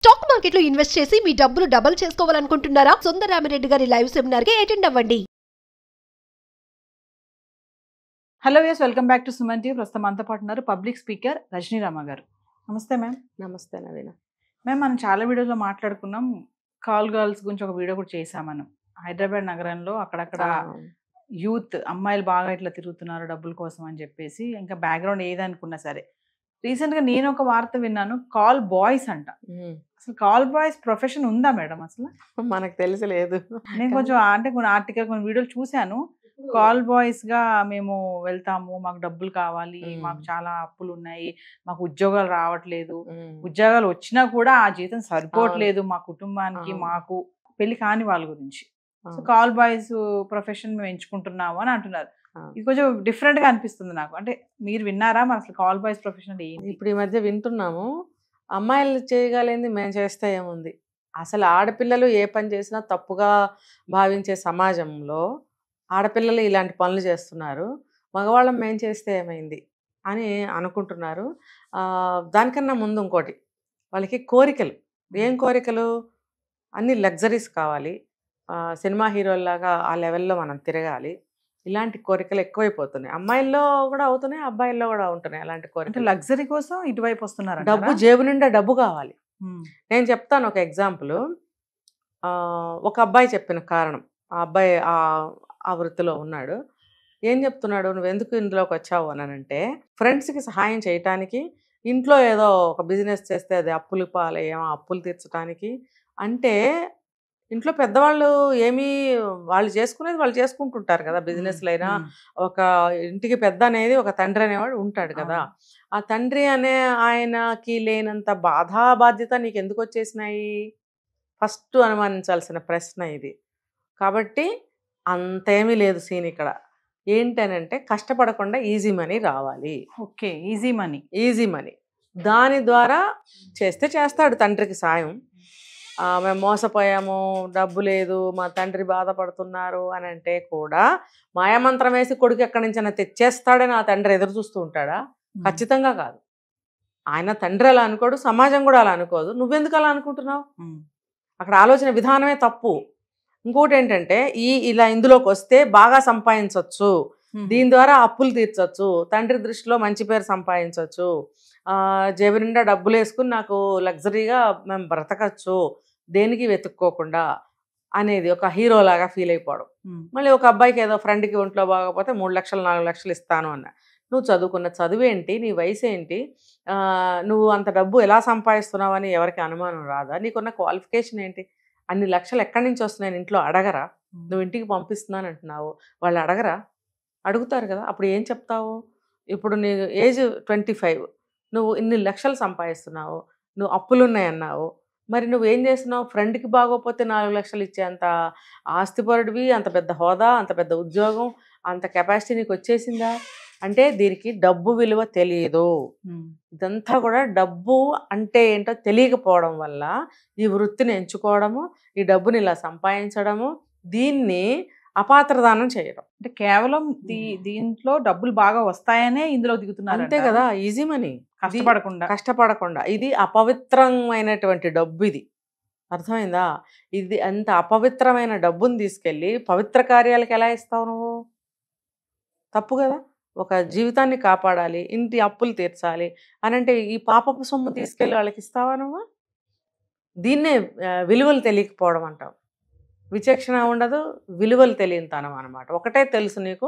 Stock market లో invest చేసి మీ డబ్బులు డబుల్ చేసుకోవాలనుకుంటున్నారా? సుందరరామిరెడ్డి గారి లైవ్ సెమినార్ కి అటెండ్ అవ్వండి. Hello views, welcome back to Suman TV. ప్రస్తుతం మనతో పాటు ఉన్నారు పబ్లిక్ స్పీకర్ రజనీ రామ గారు. నమస్తే మ్యామ్. నమస్తే నవీన. మ్యామ్, మనం చాలా వీడియోలో మాట్లాడుకున్నాం. కాల్ గర్ల్స్ గురించి ఒక వీడియో కూడా చేసాం మనం. హైదరాబాద్ నగరంలో అక్కడక్కడ యూత్ అమ్మాయిలు బాగా ఇట్లా తిరుగుతున్నారు డబ్బుల కోసం అని చెప్పేసి, ఇంకా బ్యాక్గ్రౌండ్ ఏదనుకున్నా సరే. రీసెంట్ గా నేను ఒక వార్త విన్నాను, కాల్ బాయ్స్ అంట. అసలు కాల్ బాయ్స్ ప్రొఫెషన్ ఉందా మేడం? అసలు మనకు తెలిసలేదు. నేను కొంచెం అంటే కొన్ని ఆర్టికల్ కొన్ని వీడియోలు చూశాను. కాల్ బాయ్స్ గా మేము వెళ్తాము, మాకు డబ్బులు కావాలి, మాకు చాలా అప్పులు ఉన్నాయి, మాకు ఉద్యోగాలు రావట్లేదు, ఉద్యోగాలు వచ్చినా కూడా ఆ జీతం సరిపోవట్లేదు మా కుటుంబానికి, మాకు పెళ్లి కాని వాళ్ళ గురించి. సో కాల్ బాయ్స్ ప్రొఫెషన్ మేము ఎంచుకుంటున్నాము అని అంటున్నారు. ఇది కొంచెం డిఫరెంట్ గా అనిపిస్తుంది నాకు. అంటే మీరు విన్నారా మరి అసలు కాల్ బాయ్స్ ప్రొఫెషన్ అంటే ఏంటి? ఇప్పుడు ఈ మధ్య వింటున్నాము. అమ్మాయిలు చేయగలిగింది మేము చేస్తే ఏముంది? అసలు ఆడపిల్లలు ఏ పని చేసినా తప్పుగా భావించే సమాజంలో ఆడపిల్లలు ఇలాంటి పనులు చేస్తున్నారు, మగవాళ్ళం మేము చేస్తే ఏమైంది అని అనుకుంటున్నారు. దానికన్నా ముందు ఇంకోటి, వాళ్ళకి కోరికలు. ఏం కోరికలు? అన్ని లగ్జరీస్ కావాలి, సినిమా హీరోల్లాగా ఆ లెవెల్లో మనం తిరగాలి, ఇలాంటి కోరికలు ఎక్కువైపోతున్నాయి. అమ్మాయిల్లో కూడా అవుతున్నాయి, అబ్బాయిల్లో కూడా ఉంటున్నాయి అలాంటి కోరికలు. లగ్జరీ కోసం ఇటువైపు వస్తున్నారు. డబ్బు, జేబు నిండా డబ్బు కావాలి. నేను చెప్తాను ఒక ఎగ్జాంపుల్. ఒక అబ్బాయి చెప్పిన కారణం, ఆ అబ్బాయి ఆ వృత్తిలో ఉన్నాడు. ఏం చెప్తున్నాడు, నువ్వు ఎందుకు ఇందులోకి వచ్చావు అని అంటే, ఫ్రెండ్స్కి సహాయం చేయటానికి, ఇంట్లో ఏదో ఒక బిజినెస్ చేస్తే అది అప్పులు పాలయ్యాం, అప్పులు తీర్చడానికి. అంటే ఇంట్లో పెద్దవాళ్ళు ఏమీ, వాళ్ళు చేసుకునేది వాళ్ళు చేసుకుంటుంటారు కదా. బిజినెస్లు అయినా ఒక ఇంటికి పెద్ద అనేది ఒక తండ్రి అనేవాడు ఉంటాడు కదా. ఆ తండ్రి అనే ఆయనకి లేనంత బాధ్యత నీకు ఎందుకు వచ్చేసినాయి? ఫస్ట్ అనుమానించాల్సిన ప్రశ్న ఇది. కాబట్టి అంతేమీ లేదు సీన్ ఇక్కడ. ఏంటనంటే, కష్టపడకుండా ఈజీ మనీ రావాలి. Okay, easy money. Easy money దాని ద్వారా చేస్తే చేస్తాడు తండ్రికి సాయం. మేము మోసపోయాము, డబ్బు లేదు, మా తండ్రి బాధపడుతున్నారు అని అంటే కూడా మాయామంత్రం వేసి కొడుకు ఎక్కడి నుంచైనా తెచ్చేస్తాడని ఆ తండ్రి ఎదురు చూస్తూ ఉంటాడా? ఖచ్చితంగా కాదు. ఆయన తండ్రి అలా అనుకోడు, సమాజం కూడా అలా అనుకోదు. నువ్వెందుకు అలా అనుకుంటున్నావు? అక్కడ ఆలోచన విధానమే తప్పు. ఇంకోటి ఏంటంటే, ఇలా ఇందులోకి వస్తే బాగా సంపాదించవచ్చు, దీని ద్వారా అప్పులు తీర్చవచ్చు, తండ్రి దృష్టిలో మంచి పేరు సంపాదించవచ్చు, జేబు నిండా డబ్బులు వేసుకుని నాకు లగ్జరీగా మేము బ్రతకచ్చు దేనికి వెతుక్కోకుండా అనేది ఒక హీరోలాగా ఫీల్ అయిపోవడం. మళ్ళీ ఒక అబ్బాయికి ఏదో ఫ్రెండ్కి ఒంట్లో బాగోకపోతే 3 లక్షలు 4 లక్షలు ఇస్తాను అన్న. నువ్వు చదువుకున్న చదువేంటి, నీ వయసు ఏంటి, నువ్వు అంత డబ్బు ఎలా సంపాదిస్తున్నావు అని ఎవరికి అనుమానం రాదా? నీకున్న క్వాలిఫికేషన్ ఏంటి? అన్ని లక్షలు ఎక్కడి నుంచి వస్తున్నాయని ఇంట్లో అడగరా? నువ్వు ఇంటికి పంపిస్తున్నాను అంటున్నావు, వాళ్ళు అడగరా? అడుగుతారు కదా. అప్పుడు ఏం చెప్తావు? ఇప్పుడు నీ ఏజ్ 25, నువ్వు ఇన్ని లక్షలు సంపాదిస్తున్నావు, నువ్వు అప్పులు ఉన్నాయన్నావు, మరి నువ్వేం చేస్తున్నావు? ఫ్రెండ్కి బాగోపోతే 4 లక్షలు ఇచ్చేంత ఆస్తిపరుడివి, అంత పెద్ద హోదా, అంత పెద్ద ఉద్యోగం, అంత కెపాసిటీ నీకు వచ్చేసిందా? అంటే దీనికి డబ్బు విలువ తెలియదు. ఇదంతా కూడా డబ్బు అంటే ఏంటో తెలియకపోవడం వల్ల ఈ వృత్తిని ఎంచుకోవడము, ఈ డబ్బుని ఇలా సంపాదించడము, దీన్ని అపాత్రదానం చేయడం. అంటే కేవలం దీంట్లో డబ్బులు బాగా వస్తాయనే ఇందులో దిగుతున్నారు. అంతే కదా, ఈజీ మనీ, కష్టపడకుండా. ఇది అపవిత్రమైనటువంటి డబ్బు. ఇది అర్థమైందా? ఇది అంత అపవిత్రమైన డబ్బుని తీసుకెళ్ళి పవిత్ర కార్యాలకు ఎలా ఇస్తావు నువ్వు? తప్పు కదా. ఒక జీవితాన్ని కాపాడాలి, ఇంటి అప్పులు తీర్చాలి అని అంటే ఈ పాపపు సొమ్ము తీసుకెళ్ళి వాళ్ళకి ఇస్తావా నువ్వు? దీన్నే విలువలు తెలియకపోవడం అంటావు. విచక్షణ ఉండదు, విలువలు తెలియనితనం అనమాట. ఒకటే తెలుసు నీకు,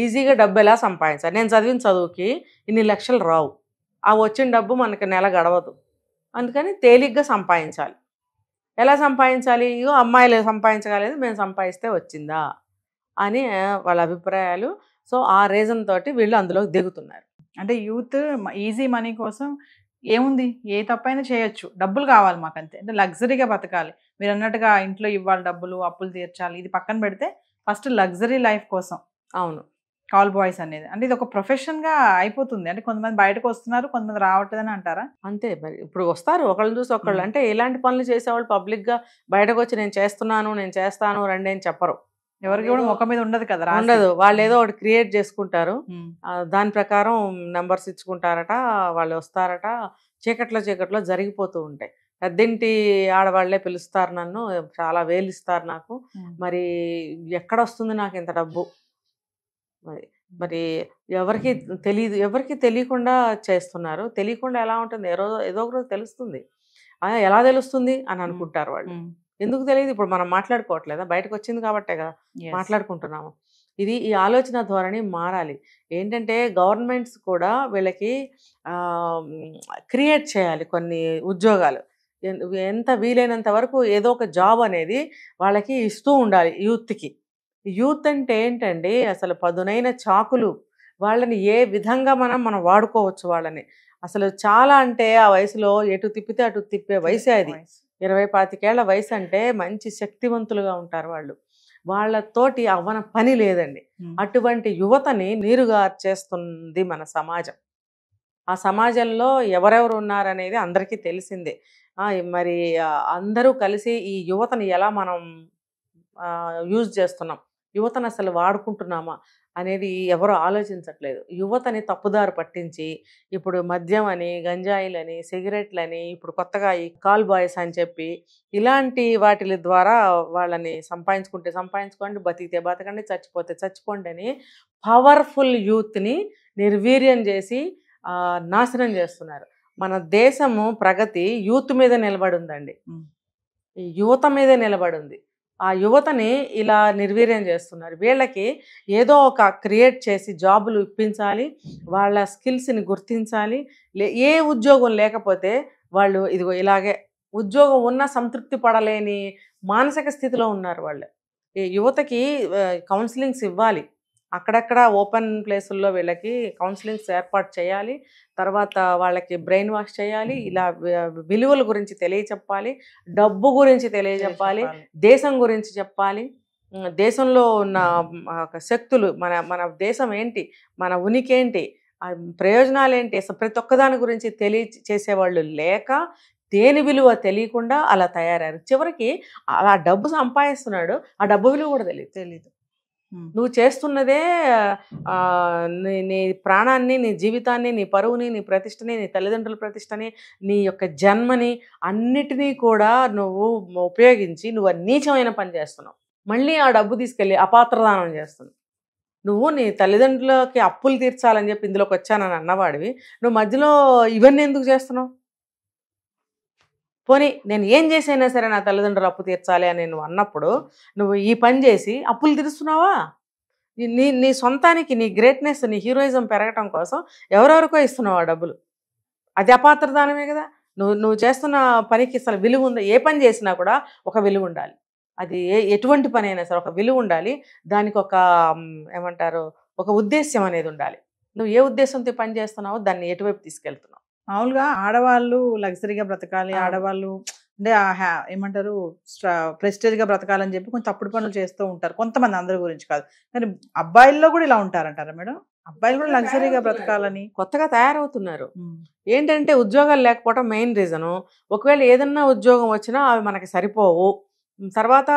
ఈజీగా డబ్బు ఎలా సంపాదించాలి. నేను చదివిన చదువుకి ఇన్ని లక్షలు రావు, ఆ వచ్చిన డబ్బు మనకి నెల గడవదు, అందుకని తేలిగ్గా సంపాదించాలి. ఎలా సంపాదించాలి? ఇగో అమ్మాయిలు సంపాదించగలేదు, మేము సంపాదిస్తే వచ్చిందా అని వాళ్ళ అభిప్రాయాలు. సో ఆ రీజన్ తోటి వీళ్ళు అందులో దిగుతున్నారు. అంటే యూత్ ఈజీ మనీ కోసం ఏముంది, ఏ తప్పైనా చేయొచ్చు, డబ్బులు కావాలి మాకు అంతే, అంటే లగ్జరీగా బతకాలి. మీరు అన్నట్టుగా ఇంట్లో ఇవ్వాలి డబ్బులు, అప్పులు తీర్చాలి, ఇది పక్కన పెడితే ఫస్ట్ లగ్జరీ లైఫ్ కోసం. అవును, కాల్ బాయ్స్ అనేది అంటే ఇది ఒక ప్రొఫెషన్ గా అయిపోతుంది. అంటే కొంతమంది బయటకు వస్తున్నారు, కొంతమంది రావట్లేదని అంటారా? అంతే మరి. ఇప్పుడు వస్తారు ఒకళ్ళని చూసి ఒకళ్ళు. అంటే ఇలాంటి పనులు చేసేవాళ్ళు పబ్లిక్ గా బయటకు వచ్చి నేను చేస్తున్నాను, నేను చేస్తాను రండి అని చెప్పరు. ఎవరికి కూడా ముఖం మీద ఉండదు కదా, ఉండదు. వాళ్ళు ఏదో ఒకటి క్రియేట్ చేసుకుంటారు, దాని ప్రకారం నెంబర్స్ ఇచ్చుకుంటారట, వాళ్ళు వస్తారట, చీకట్లో జరిగిపోతూ ఉంటాయి. పెద్దింటి ఆడవాళ్లే పిలుస్తారు నన్ను, చాలా వేలిస్తారు నాకు, మరి ఎక్కడ వస్తుంది నాకు ఇంత డబ్బు? మరి ఎవరికి తెలియకుండా చేస్తున్నారు. తెలియకుండా ఎలా ఉంటుంది? ఏదో ఒక రోజు తెలుస్తుంది. ఎలా తెలుస్తుంది అని అనుకుంటారు వాళ్ళు. ఎందుకు తెలియదు? ఇప్పుడు మనం మాట్లాడుకోవట్లేదా? బయటకు వచ్చింది కాబట్టే కదా మాట్లాడుకుంటున్నాము. ఈ ఆలోచన ధోరణి మారాలి. ఏంటంటే గవర్నమెంట్స్ కూడా వీళ్ళకి క్రియేట్ చేయాలి కొన్ని ఉద్యోగాలు. ఎంత వీలైనంత వరకు ఏదో ఒక జాబ్ అనేది వాళ్ళకి ఇస్తూ ఉండాలి యూత్కి. యూత్ అంటే ఏంటండి, అసలు పదునైన చాకులు. వాళ్ళని ఏ విధంగా మనం వాడుకోవచ్చు వాళ్ళని. అసలు చాలా అంటే ఆ వయసులో ఎటు తిప్పితే అటు తిప్పే వయసే అది. 20-25 ఏళ్ల వయసు అంటే మంచి శక్తివంతులుగా ఉంటారు వాళ్ళు. వాళ్ళతోటి అవ్వన పని లేదండి. అటువంటి యువతని నీరుగా చేస్తుంది మన సమాజం. ఆ సమాజంలో ఎవరెవరు ఉన్నారనేది అందరికీ తెలిసిందే. మరి అందరూ కలిసి ఈ యువతని ఎలా మనం యూజ్ చేస్తున్నాం, యువతను అసలు వాడుకుంటున్నామా అనేది ఎవరు ఆలోచించట్లేదు. యువతని తప్పుదారు పట్టించి ఇప్పుడు మద్యం అని, గంజాయిలని, సిగరెట్లని, ఇప్పుడు కొత్తగా ఈ కాల్ బాయ్స్ అని చెప్పి ఇలాంటి వాటి ద్వారా వాళ్ళని సంపాదించుకోండి, బతికితే బతకండి, చచ్చిపోతే చచ్చిపోండి అని పవర్ఫుల్ యూత్ని నిర్వీర్యం చేసి నాశనం చేస్తున్నారు. మన దేశము ప్రగతి యూత్ మీద నిలబడి ఉందండి. ఈ యువత మీదే నిలబడి ఉంది. ఆ యువతని ఇలా నిర్వీర్యం చేస్తున్నారు. వీళ్ళకి ఏదో ఒక క్రియేట్ చేసి జాబులు ఇప్పించాలి, వాళ్ళ స్కిల్స్ని గుర్తించాలి. ఏ ఉద్యోగం లేకపోతే వాళ్ళు ఇదిగో ఇలాగే ఉద్యోగం ఉన్న సంతృప్తి పడలేని మానసిక స్థితిలో ఉన్నారు వాళ్ళు. ఈ యువతకి కౌన్సిలింగ్స్ ఇవ్వాలి. అక్కడక్కడ ఓపెన్ ప్లేసుల్లో వీళ్ళకి కౌన్సిలింగ్స్ ఏర్పాటు చేయాలి. తర్వాత వాళ్ళకి బ్రెయిన్ వాష్ చేయాలి. ఇలా విలువల గురించి తెలియచెప్పాలి, డబ్బు గురించి తెలియచెప్పాలి, దేశం గురించి చెప్పాలి. దేశంలో ఉన్న శక్తులు, మన దేశం ఏంటి, మన ఉనికి ఏంటి, ప్రయోజనాలు ఏంటి, ప్రతి ఒక్కదాని గురించి తెలియచేసేవాళ్ళు లేక దేని విలువ తెలియకుండా అలా తయారయ్యారు. చివరికి అలా డబ్బు సంపాదిస్తున్నాడు, ఆ డబ్బు విలువ కూడా తెలియదు. నువ్వు చేస్తున్నదే నీ ప్రాణాన్ని, నీ జీవితాన్ని, నీ పరువుని, నీ ప్రతిష్టని, నీ తల్లిదండ్రుల ప్రతిష్టని, నీ యొక్క జన్మని అన్నిటినీ కూడా నువ్వు ఉపయోగించి నువ్వు నీచమైన పని చేస్తున్నావు. మళ్ళీ ఆ డబ్బు తీసుకెళ్ళి అపాత్రదానం చేస్తున్నావు. నువ్వు నీ తల్లిదండ్రులకి అప్పులు తీర్చాలని చెప్పి ఇందులోకి వచ్చానని అన్నవాడివి, నువ్వు మధ్యలో ఇవన్నీ ఎందుకు చేస్తున్నావు? పోనీ నేను ఏం చేసైనా సరే నా తల్లిదండ్రులు అప్పు తీర్చాలి అని నువ్వు అన్నప్పుడు నువ్వు ఈ పని చేసి అప్పులు తీరుస్తున్నావా? నీ సొంతానికి, నీ గ్రేట్నెస్, నీ హీరోయిజం పెరగటం కోసం ఎవరెవరికో ఇస్తున్నావు ఆ డబ్బులు. అది అపాత్రదానమే కదా. నువ్వు చేస్తున్న పనికి అసలు విలువ ఉందా? ఏ పని చేసినా కూడా ఒక విలువ ఉండాలి. అది ఎటువంటి పని అయినా సరే ఒక విలువ ఉండాలి. దానికి ఒక ఉద్దేశ్యం అనేది ఉండాలి. నువ్వు ఏ ఉద్దేశంతో పని చేస్తున్నావో దాన్ని ఎటువైపు తీసుకెళ్తున్నావు. మామూలుగా ఆడవాళ్ళు లగ్జరీగా బ్రతకాలి, ఆడవాళ్ళు అంటే ఏమంటారు ప్రెస్టేజ్గా బ్రతకాలని చెప్పి కొంచెం తప్పుడు పనులు చేస్తూ ఉంటారు కొంతమంది, అందరి గురించి కాదు. కానీ అబ్బాయిల్లో కూడా ఇలా ఉంటారంటారా మేడం? అబ్బాయిలు కూడా లగ్జరీగా బ్రతకాలని కొత్తగా తయారవుతున్నారు. ఏంటంటే ఉద్యోగాలు లేకపోవడం మెయిన్ రీజను. ఒకవేళ ఏదన్నా ఉద్యోగం వచ్చినా అవి మనకి సరిపోవు. తర్వాత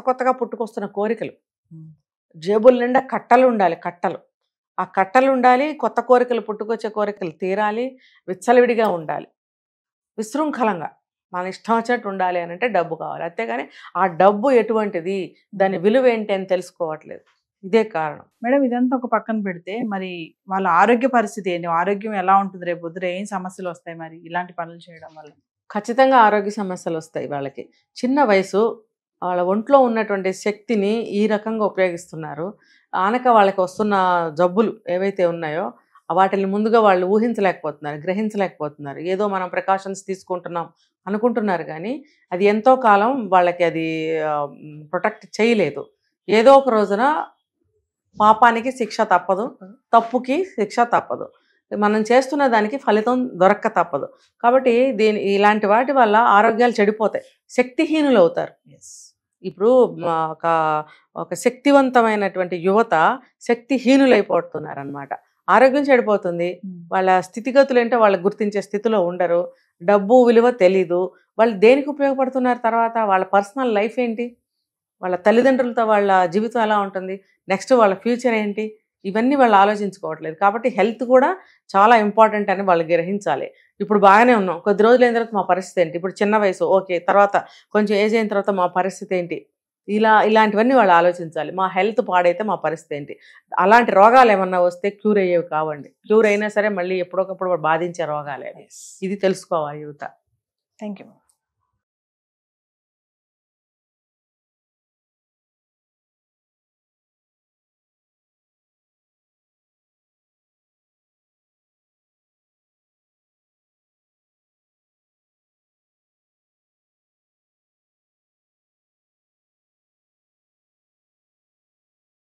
కొత్తగా పుట్టుకొస్తున్న కోరికలు, జేబుల నిండా కట్టలు ఉండాలి, ఆ కట్టలు ఉండాలి. కొత్త కోరికలు, పుట్టుకొచ్చే కోరికలు తీరాలి. విచ్చలవిడిగా ఉండాలి, విశృంఖలంగా మన ఇష్టం వచ్చినట్టు ఉండాలి అని అంటే డబ్బు కావాలి. అంతేగాని ఆ డబ్బు ఎటువంటిది, దాని విలువ ఏంటి అని తెలుసుకోవట్లేదు. ఇదే కారణం మేడం. ఇదంతా ఒక పక్కన పెడితే మరి వాళ్ళ ఆరోగ్య పరిస్థితి ఏంటి? ఆరోగ్యం ఎలా ఉంటుంది? రేపు పొద్దున ఏం సమస్యలు వస్తాయి మరి ఇలాంటి పనులు చేయడం వల్ల? ఖచ్చితంగా ఆరోగ్య సమస్యలు వస్తాయి. వాళ్ళకి చిన్న వయసు, వాళ్ళ ఒంట్లో ఉన్నటువంటి శక్తిని ఈ రకంగా ఉపయోగిస్తున్నారు. ఆనక వాళ్ళకి వస్తున్న జబ్బులు ఏవైతే ఉన్నాయో వాటిని ముందుగా వాళ్ళు ఊహించలేకపోతున్నారు, గ్రహించలేకపోతున్నారు. ఏదో మనం ప్రికాషన్స్ తీసుకుంటున్నాం అనుకుంటున్నారు, కానీ అది ఎంతో కాలం వాళ్ళకి అది ప్రొటెక్ట్ చేయలేదు. ఏదో ఒక రోజున పాపానికి శిక్ష తప్పదు, తప్పుకి శిక్ష తప్పదు, మనం చేస్తున్న దానికి ఫలితం దొరక్క తప్పదు. కాబట్టి ఇలాంటి వాటి వల్ల ఆరోగ్యాలు చెడిపోతాయి, శక్తిహీనులు అవుతారు. ఇప్పుడు ఒక శక్తివంతమైనటువంటి యువత శక్తిహీనులైపోతున్నారు అన్నమాట. ఆరోగ్యం చెడిపోతుంది, వాళ్ళ స్థితిగతులు ఏంటో వాళ్ళు గుర్తించే స్థితిలో ఉండరు, డబ్బు విలువ తెలీదు. వాళ్ళు దేనికి ఉపయోగపడుతున్నారు? తర్వాత వాళ్ళ పర్సనల్ లైఫ్ ఏంటి, వాళ్ళ తల్లిదండ్రులతో వాళ్ళ జీవితం ఎలా ఉంటుంది, నెక్స్ట్ వాళ్ళ ఫ్యూచర్ ఏంటి, ఇవన్నీ వాళ్ళు ఆలోచించుకోవట్లేదు. కాబట్టి హెల్త్ కూడా చాలా ఇంపార్టెంట్ అని వాళ్ళు గ్రహించాలి. ఇప్పుడు బాగానే ఉన్నాం, కొద్ది రోజులు అయిన తర్వాత మా పరిస్థితి ఏంటి, ఇప్పుడు చిన్న వయసు ఓకే, తర్వాత కొంచెం ఏజ్ అయిన తర్వాత మా పరిస్థితి ఏంటి, ఇలాంటివన్నీ వాళ్ళు ఆలోచించాలి. మా హెల్త్ పాడైతే మా పరిస్థితి ఏంటి. అలాంటి రోగాలు ఏమన్నా వస్తే క్యూర్ అయ్యేవి కావండి. క్యూర్ అయినా సరే మళ్ళీ ఎప్పుడొకప్పుడు బాధించే రోగాలే. ఇది తెలుసుకోవాలి యువత. Thank you.